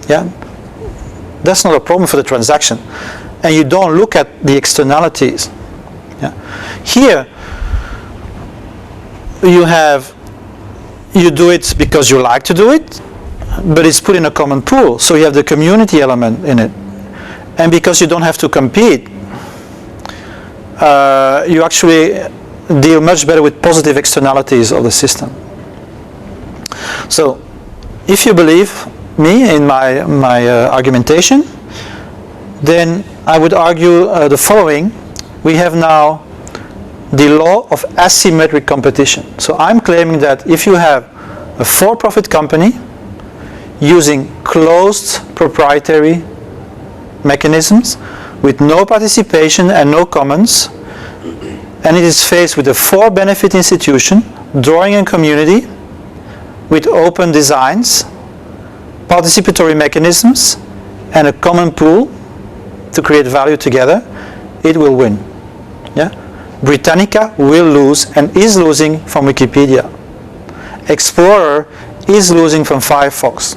Yeah, that's not a problem for the transaction, and you don't look at the externalities. Yeah. Here, you do it because you like to do it, but it's put in a common pool, so you have the community element in it, and because you don't have to compete, you actually deal much better with positive externalities of the system. So, if you believe me in my argumentation, then I would argue the following. We have now the law of asymmetric competition. So I'm claiming that if you have a for-profit company using closed proprietary mechanisms with no participation and no commons, and it is faced with a for-benefit institution, drawing a community with open designs, participatory mechanisms, and a common pool to create value together, it will win. Yeah? Britannica will lose and is losing from Wikipedia. Explorer is losing from Firefox.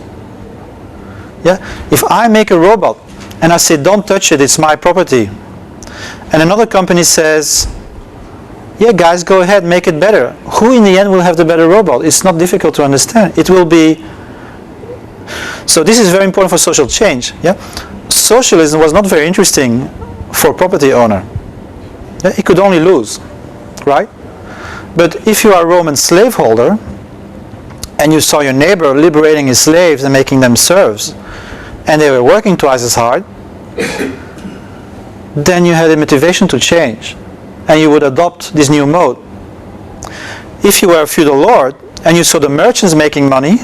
Yeah? If I make a robot and I say don't touch it, it's my property, and another company says, yeah guys, go ahead, make it better, who in the end will have the better robot? It's not difficult to understand. It will be. So this is very important for social change. Yeah? Socialism was not very interesting for a property owner. Yeah? He could only lose, right? But if you are a Roman slaveholder and you saw your neighbor liberating his slaves and making them serfs, and they were working twice as hard, then you had a motivation to change, and you would adopt this new mode. If you were a feudal lord and you saw the merchants making money,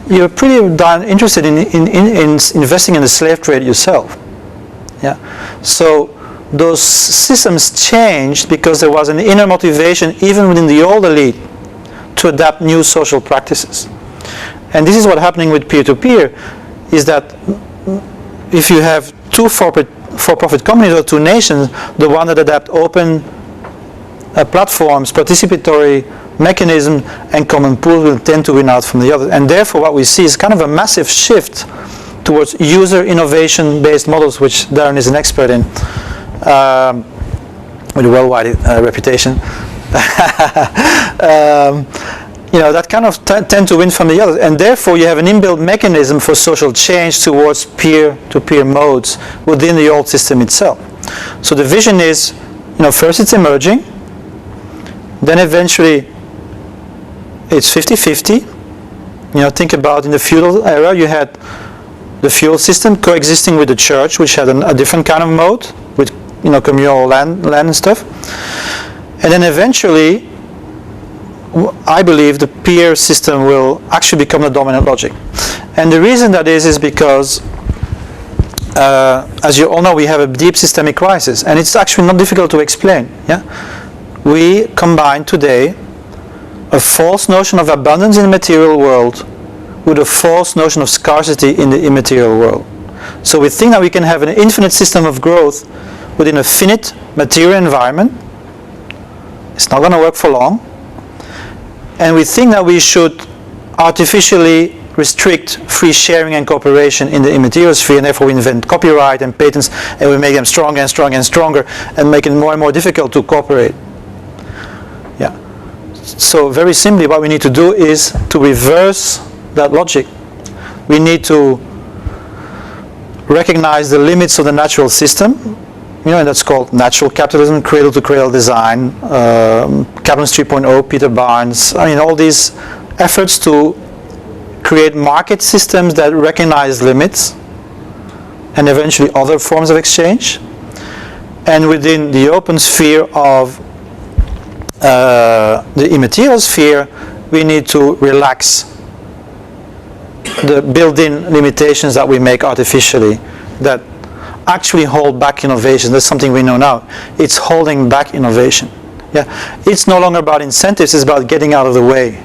you're pretty darn interested in investing in the slave trade yourself. Yeah. So those systems changed because there was an inner motivation even within the old elite to adapt new social practices. And this is what's happening with peer-to-peer, is that if you have two for-profit companies or two nations, the one that adapt open platforms, participatory mechanism, and common pool will tend to win out from the other. And therefore what we see is kind of a massive shift towards user innovation based models, which Darren is an expert in, with a worldwide reputation. That kind of tend to win from the others, and therefore you have an inbuilt mechanism for social change towards peer-to-peer modes within the old system itself. So the vision is, first it's emerging, then eventually it's 50-50. Think about in the feudal era, you had the feudal system coexisting with the church, which had a different kind of mode with communal land and stuff. And then eventually, I believe the peer system will actually become the dominant logic. And the reason that is because, as you all know, we have a deep systemic crisis, and it's actually not difficult to explain. Yeah? We combine today a false notion of abundance in the material world with a false notion of scarcity in the immaterial world. So we think that we can have an infinite system of growth within a finite material environment. It's not going to work for long. And we think that we should artificially restrict free sharing and cooperation in the immaterial sphere, and therefore we invent copyright and patents, and we make them stronger and stronger and stronger, and make it more and more difficult to cooperate. Yeah. So very simply, what we need to do is to reverse that logic. We need to recognize the limits of the natural system, and that's called natural capitalism, cradle-to-cradle design, Capitalist 3.0, Peter Barnes. All these efforts to create market systems that recognize limits and eventually other forms of exchange. And within the open sphere of the immaterial sphere, we need to relax the built-in limitations that we make artificially that actually hold back innovation. That's something we know now. It's holding back innovation. Yeah, it's no longer about incentives, it's about getting out of the way.